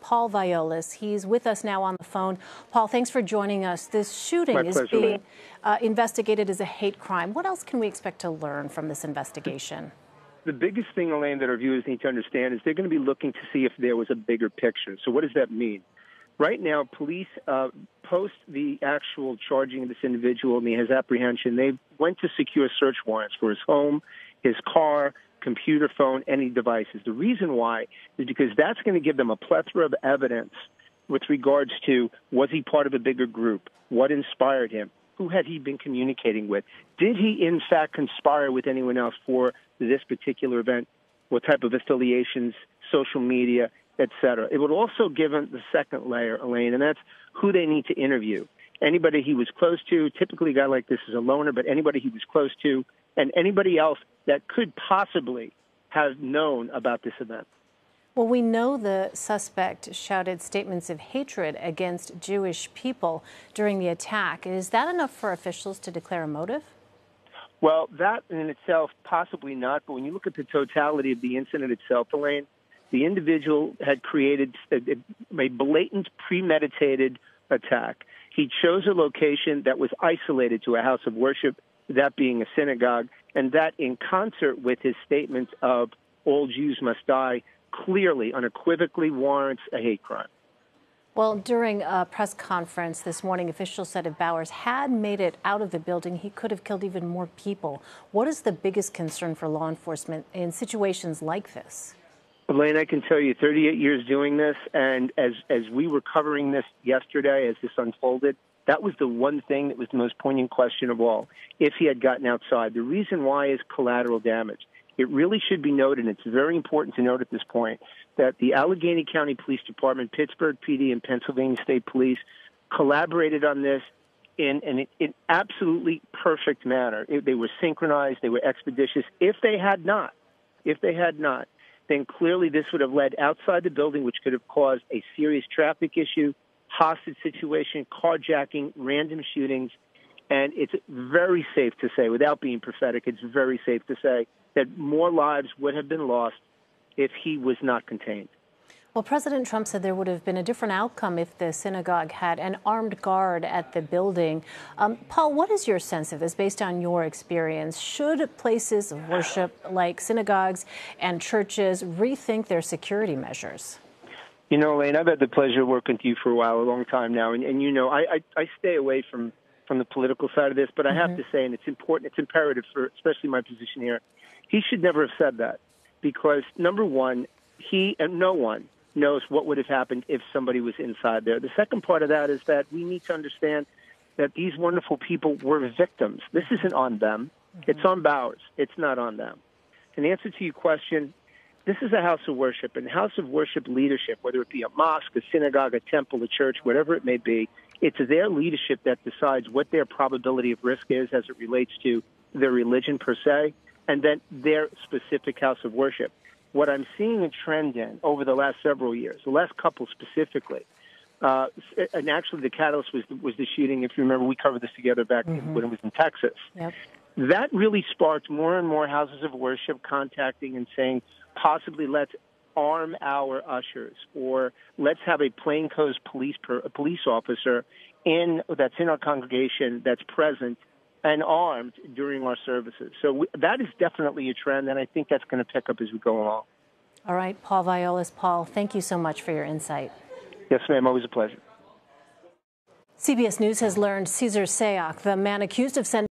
Paul Violas. He's with us now on the phone. Paul, thanks for joining us. This shooting is being investigated as a hate crime. What else can we expect to learn from this investigation? The biggest thing, Elaine, that our viewers need to understand is they're going to be looking to see if there was a bigger picture. So what does that mean? Right now, police, post the actual charging of this individual and his apprehension, they went to secure search warrants for his home, his car, computer, phone, any devices. The reason why is because that's going to give them a plethora of evidence with regards to, was he part of a bigger group? What inspired him? Who had he been communicating with? Did he, in fact, conspire with anyone else for this particular event? What type of affiliations, social media, et cetera? It would also give them the second layer, Elaine, and that's who they need to interview. Anybody he was close to, typically a guy like this is a loner, but anybody he was close to, and anybody else that could possibly have known about this event. Well, we know the suspect shouted statements of hatred against Jewish people during the attack. Is that enough for officials to declare a motive? Well, that in itself, possibly not. But when you look at the totality of the incident itself, Elaine, the individual had created a blatant, premeditated attack. He chose a location that was isolated to a house of worship, that being a synagogue, and that in concert with his statement of all Jews must die, clearly, unequivocally warrants a hate crime. Well, during a press conference this morning, officials said if Bowers had made it out of the building, he could have killed even more people. What is the biggest concern for law enforcement in situations like this? Elaine, I can tell you 38 years doing this, and as we were covering this yesterday, as this unfolded, that was the one thing that was the most poignant question of all, if he had gotten outside. The reason why is collateral damage. It really should be noted, and it's very important to note at this point, that the Allegheny County Police Department, Pittsburgh PD, and Pennsylvania State Police collaborated on this in an absolutely perfect manner. They were synchronized, they were expeditious. If they had not, then clearly this would have led outside the building, which could have caused a serious traffic issue, hostage situation, carjacking, random shootings. And it's very safe to say, without being prophetic, it's very safe to say that more lives would have been lost if he was not contained. Well, President Trump said there would have been a different outcome if the synagogue had an armed guard at the building. Paul, what is your sense of this based on your experience? Should places of worship like synagogues and churches rethink their security measures? You know, Elaine, I've had the pleasure of working with you for a long time now, and you know, I stay away from the political side of this, but I have to say, and it's important, it's imperative for especially my position here, he should never have said that, because number one, he and no one knows what would have happened if somebody was inside there. The second part of that is that we need to understand that these wonderful people were victims. This isn't on them. It's on Bowers. It's not on them. In answer to your question, this is a house of worship, and house of worship leadership, whether it be a mosque, a synagogue, a temple, a church, whatever it may be, it's their leadership that decides what their probability of risk is as it relates to their religion per se, and then their specific house of worship. What I'm seeing a trend in over the last several years, the last couple specifically, and actually the catalyst was the shooting. If you remember, we covered this together back when it was in Texas. Yep. That really sparked more and more houses of worship contacting and saying, possibly let's arm our ushers, or let's have a plainclothes police officer that's in our congregation that's present and armed during our services. So that is definitely a trend, and I think that's going to pick up as we go along. All right, Paul Violas. Paul, thank you so much for your insight. Yes, ma'am. Always a pleasure. CBS News has learned Cesar Sayoc, the man accused of sending